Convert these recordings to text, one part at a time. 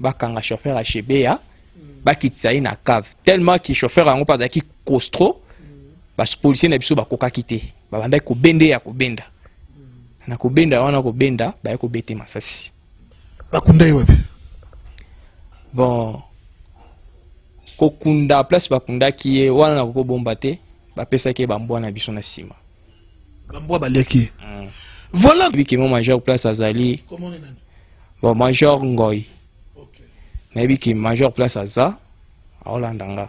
bakanga chauffeur à Chebea bakitisa ye na cave tellement que chauffeur yango pas azalaki costro policier na biso bakokaki te babandaki kobende ya kobenda na kobenda wana kobenda baye kobete masasi bakunda ye wapi bon kokunda place bakundaki ye wana na kokobomba te bapesaki ye bambwa na biso na nsima bambwa baliaki voilà nayebi mo major place azali bon major Ngoy nayebi ke major place aza aolanda nga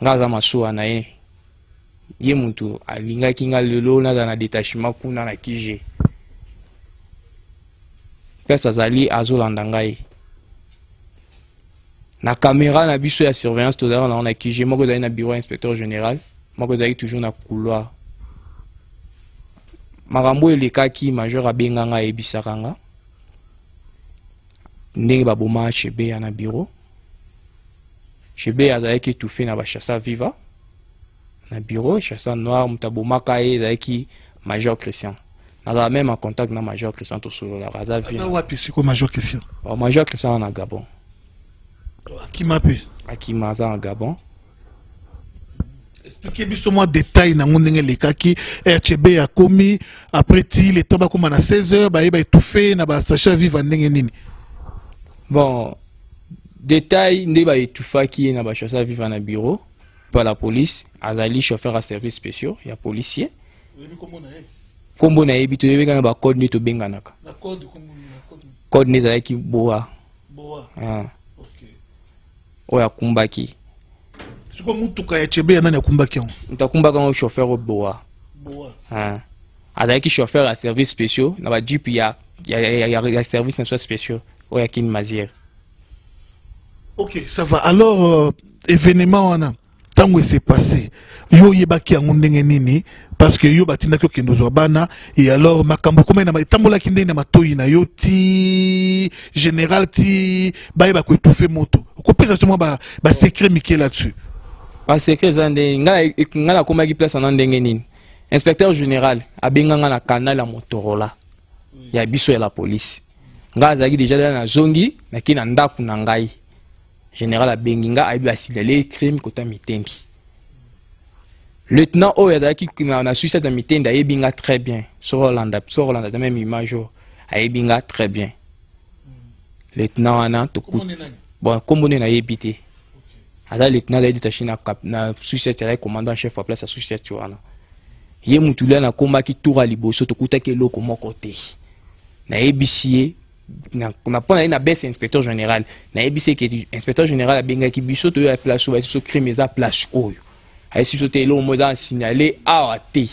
aza masuwa na ye ye mutu alingaki nga lelo naza na détachement kuna na kije place azali azolanda ngai na caméra na biso ya surveillance tozala na kije moko ezali na bureau inspecteur général moko ezali toujours na couloir makambo elekaki major abenganga ayebisaka nga ndenge baboma Chebea na bureau Chebea azalaki étouffé na bachassa viva na bureau chassa noir mutabomaka ye ezalaki major Christian nazala même en contact na major Christian tosolola aza vina wapi siko major Christian major Christian na Gabon akima pe akima aza na Gabon. Expliquez biso moi détail na ndenge lekaki Chebea komi après ti le temps ba koma na 16h ba yeba étouffé na ba sachet viva ndenge nini. Bon détail ndé ba étouffaki na ba chassa viva na bureau par la police azali chauffeur à service spéciaux ya policier. Kombo na yebi to yebeka na ba code ni to benganaka. Na code code ni zalaki boa. Boa. Ah. OK. Oya kumbaki. Siko mutuka ya Chebea nani akumbaki yango? Ntakumbaka ngo chauffeur au boa. Boa. Ah. Azalaki chauffeur à service spéciaux na ba jeep ya service national spéciaux oya kin mazière. OK, ça va. Alors événement wana tango s'est passé. Yo yebaki yango ndenge nini parce que yo batindaki okendo zwa bana et alors makambo koma na tambola kinde na matoyi na yo ti général ti baye ba ko étouffer moto. Ko pesa seulement ba secret Mickey là-dessus. Ba secret zande ngala koma ki place na ndenge nini. Inspecteur général abenganga na canal ya Motorola. Ya biso ya la police. Nga zaki déjà na zongi na kina ndaku na ngai. Général abenginga ayebi asilele crime kota mitendi. Lieutenant Oyadaki na suicide de mitendi ayebinga très bien. Sur Rolanda de même image ayebinga très bien. Lieutenant ana to bon comme on est na yebité. Ada lieutenant la détaché na suicide le commandant chef à place à suicide wana. Ye mutula na komba ki toura liboso to kutaki eloko moko te. Na yebisie na pona na baisse inspecteur général na yebisie que inspecteur général abenga ki biso to ya place ou so crime eza place oyo. Aïsi sauté eloko moko eza signalé awa te.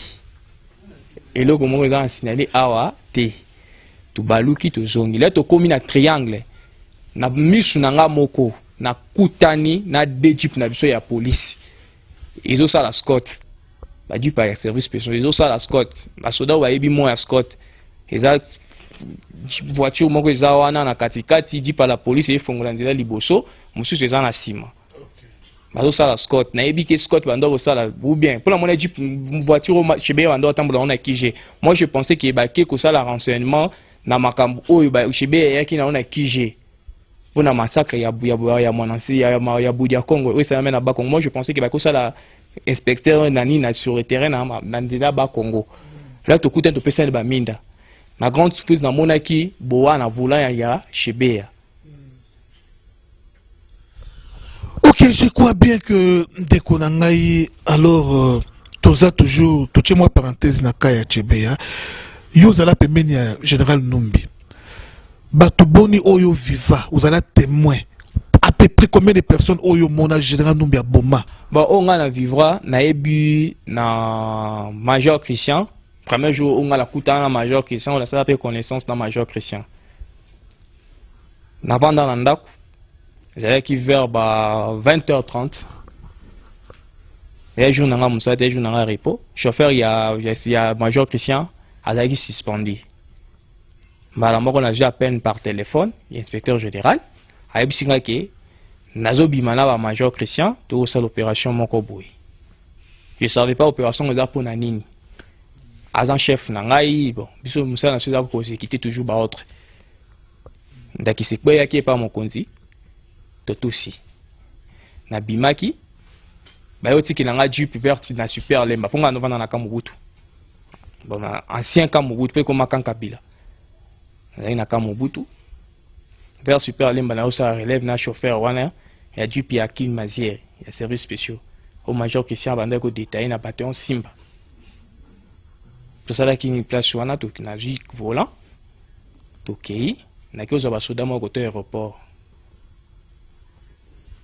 Eloko moko eza signalé awa te. To baluki to zongi là to komi na triangle na misu na nga moko na kutani na deux jeep na biso ya police. Izo sa la Scott. Ba jeep ya service spécial izo sa la Scott. Ba soda wa yebi mo ya Scott. Eza voiture moko eza wana na katikati jeep la police efongola ndela liboso mususu eza na sima. Bazo sala Scott na yebi ke Scott bando sala ou bien pour la monnaie jeep voiture Chebea bando tambola on a kije. Moi je pensais que ba ke ko sala renseignement na makambo oyo ba Chebea yaki na on a kije. Pour na massacre ya mwanansi ya Budia Congo oui ça mène à Bakongo. Moi je pensais que ba ko sala inspecteur nani na sur le terrain na ndela ba Congo. Là to kuta to pesa ba minda. Ma grande surprise na monaki boa na vola ya Chebea. Ok, je crois bien que Ndekonangai, alors, toza toujours, tout moi parenthèse na kaya Chebea, yo zala pembeni ya général Numbi. Bato boni oyo viva, vous allez témoin. À peu près combien de personnes oyo mona général Numbi a boma? Bon, on a vivra na ebu na major Christian. Premier jour on a la kuta na major Christian, on a ça connaissance na major Christian. Na vanda na ndaku. J'allais qui vers 20h30. Et jour n'a pas et jour n'a repos. Chauffeur il y a major Christian a été suspendu. Madame on a déjà à peine par téléphone, l'inspecteur général a dit que nazo bimana ba major Christian tout ça l'opération moko boy. Je savais pas opération za pour nini. Agent chef na ngai bon biso musala na ceux qui quitter toujours ba autre. ndaki sekwe yaki pa mokonzi totusi na bimaki bayoti kilanga jupe verte na super lemba ponga novana na kamubutu bon ancien kamubutu pe koma kankabila na kamubutu vers super lemba na osa relève na chauffeur wana ya jupe ya Kim Mazière ya services spéciaux au major Christian banda ko détailler na bataillon Simba to sala ki place wana to na jik volant to kei na ki oza basoda moko to aéroport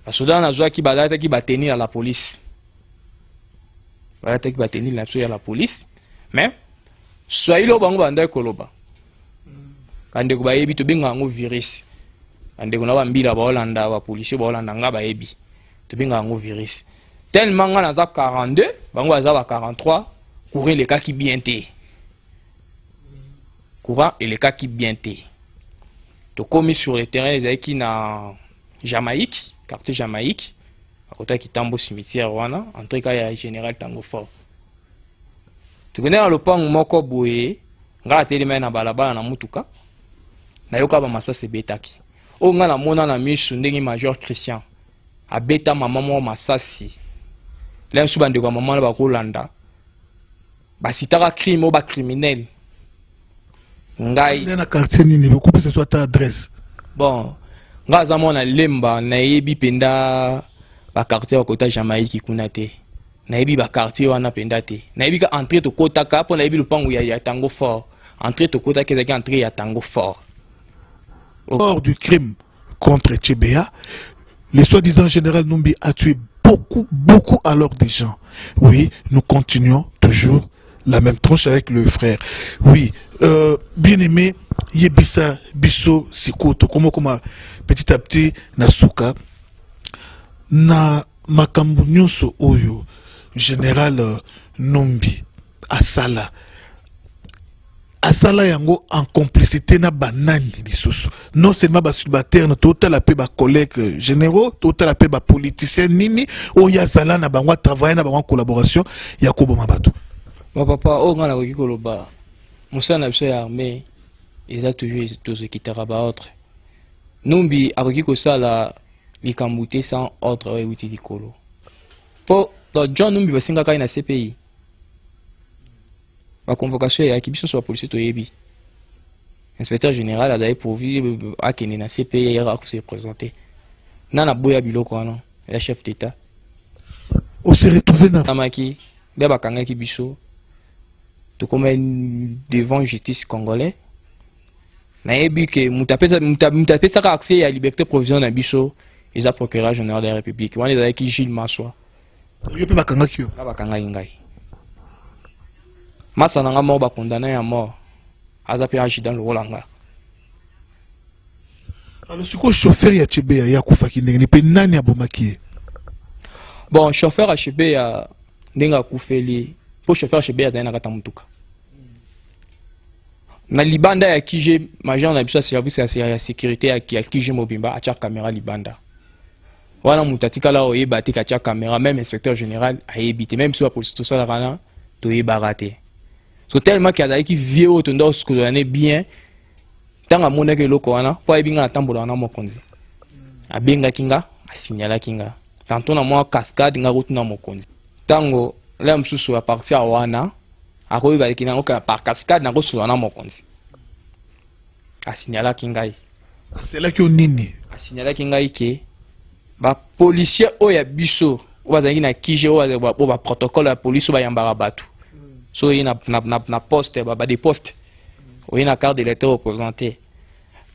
basoda na zwa ki balata ki batenir la police balata ki batenir la so ya la police mais soyilo bango banda koloba kande ko bayebi to benga ngo virus ande ko na bambila ba Holanda ba policier ba Holanda nga bayebi to benga ngo virus tellement nga na za 42 bango za ba 43 courir les cas qui bien té courant et les cas qui bien té to commis sur le terrain les qui na Jamaïque quartier Jamaïque à côté qui tambo cimetière wana entre cas ya général Tango Fort tu connais le pont moko boye nga telema na balabala na mutuka na yoka ba masase betaki o nga na mona na misu ndenge major Christian abeta mama mo masasi là sous bande kwa mama ba kolanda ba sitaka crime o ba criminel ngai na quartier nini beaucoup plus soit ta adresse bon nga za mona lemba na yebi penda ba quartier okota Jamaïque kuna te na yebi ba quartier wana penda te na yebi ka entrer to kota ka po na yebi lupango ya Tango Fort entrer to kota kezaki entrer ya Tango Fort hors du crime contre Tchébéa, le soi-disant général Numbi a tué beaucoup alors des gens. Oui, nous continuons toujours la même tranche avec le frère. Oui, bien aimé, Yebisa Bisso Sikoto, comment petit à petit Nasuka na makambu nyonso oyo général Numbi asala yango en complicité na banani lisusu non seulement ba subalterne total la pe ba collègues généraux total la pe ba politiciens nini o ya sala na bango travailler na bango collaboration ya ko boma bato mon papa o ngana ko koloba musana biso ya armée eza toujours tous qui ba autre Numbi akoki ko sala likambuté sans ordre et outil likolo po do John Numbi basinga kai na CPI la convocation ya kibiso sur la police to yebi inspecteur général a d'ailleurs pourvu à kene na CPI ya ko se présenter nana boya biloko wana la chef d'état on s'est retrouvé dans tamaki de bakanga kibiso to comme devant justice congolais na yebi que mutapesa ka accès à liberté provisoire na biso eza procureur général de la république wana d'ailleurs qui Gilles Maswa yo pe bakanga kio bakanga ngai Masa nanga mo ba condamné à mort. Azapi accident le rolanga. Alors ce que chauffeur ya Tchébéa ya kufaki ndenge pe nani abomaki. Bon chauffeur a Tchébéa ndenga kufeli. Pour chauffeur Tchébéa zana kata mutuka. Na libanda ya kije major na biso service ya sécurité ya kije mobimba acha caméra libanda. Wana mutatika la oyeba tika acha caméra même inspecteur général a évité même sur la police tout ça la kana to yeba raté. So tellement qu'il y a qui vieux au tondo ce que l'année bien tant à mon que loko wana po ebinga na tambola na mokonzi abenga kinga asignala kinga tantôt na moi cascade nga route na mokonzi tango la msusu a partir à wana akoyi ba kinanga ka par cascade na route na mokonzi asignala kinga c'est là que nini asignala kinga ke ba policier oya biso bazangi na kije o ba protocole ya police ba yambara batu so il na poste ba des postes oui na carte de l'électeur représenté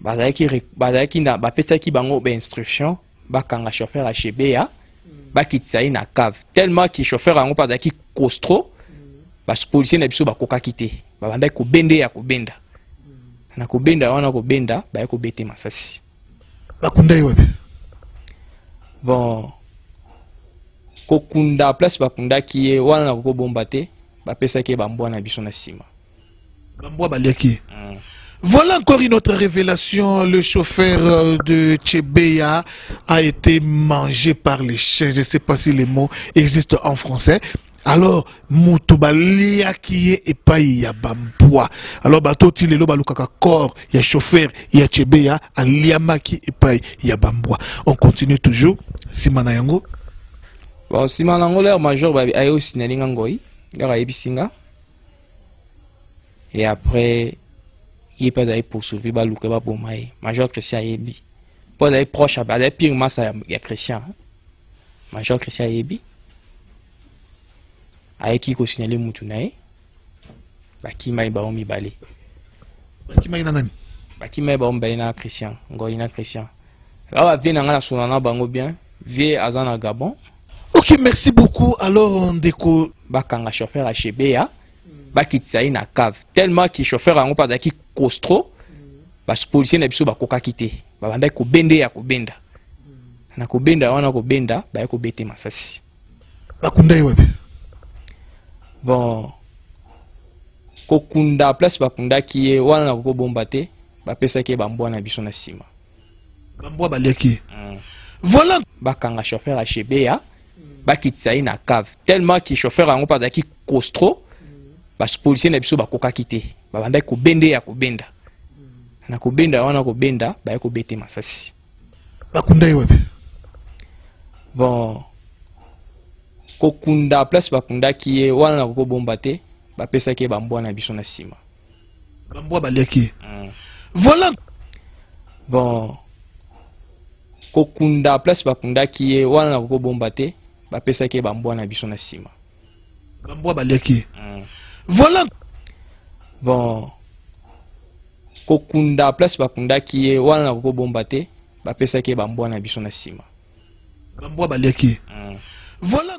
bazaki na ba pesa ki bango ba instruction ba kanga chauffeur a Tchébéa ba kitisa na cave tellement que chauffeur ango bazaki costro ba policier na biso ba koka kité ba banda ko bende ya ko benda na ko benda wana ko benda ba ko bete masasi ba kunda yo bon ko kunda place ba kunda ki wana na ko bomba te bapesa ke bambwa na biso na sima bambwa baliaki. Voilà encore une autre révélation. Le chauffeur de Tchébéa a été mangé par les chiens. Je ne sais pas si les mots existent en français. Alors moto baliaki ye epai ya bambwa. Alors bato ti lelo balukaka corps ya chauffeur ya Chebeya aliamaki epai ya bambwa. On continue toujours simana yango. Bon simana yango l'air major ba ayo sinalinga ngoi ngaka yebisinga. Et après il pas d'aller poursuivre baluka ba bomaye major Christian yebi. Pas d'aller proche à d'aller pire massa ya Christian. Major Christian yebi. Aiki ko signaler mutu nae bakimai ba omi balé Bakimai na nani bakimai ba omba na Christian ngoi na Christian awa vie na ngana sonana bango bien vie azana Gabon. Ok, merci beaucoup. Alors ndeko bakanga chauffeur à Chebeya bakitisa na cave tellement que chauffeur ango pas zaki costro parce policier na biso bakoka kité babanda ko bende ya ko benda na ko benda wana ko benda ba ko bete masasi bakunda yewe. Bon kokunda place bakunda kiye wana na ko bomba te bapesa ke bambwa na biso na sima bambwa baliaki. Voilà bakanga chauffeur à Chebeya bakitisa na cave tellement que chauffeur ango pas zaki costro parce policier na biso bakoka kité babanda ko bende ya ko benda na ko benda wana ko benda ba ko bete masasi bakunda yewe. Bon kokunda place bakunda kiye wana na ko bomba te bapesa ke bambwa na biso na sima bambwa baliaki. Voilà bon kokunda place bakunda kiye wana na ko bomba te bapesa ke bambwa na biso na sima bambwa baliaki. Voilà bon kokunda place bakunda kiye wana na ko bomba te bapesa ke bambwa na biso na sima bambwa baliaki. Voilà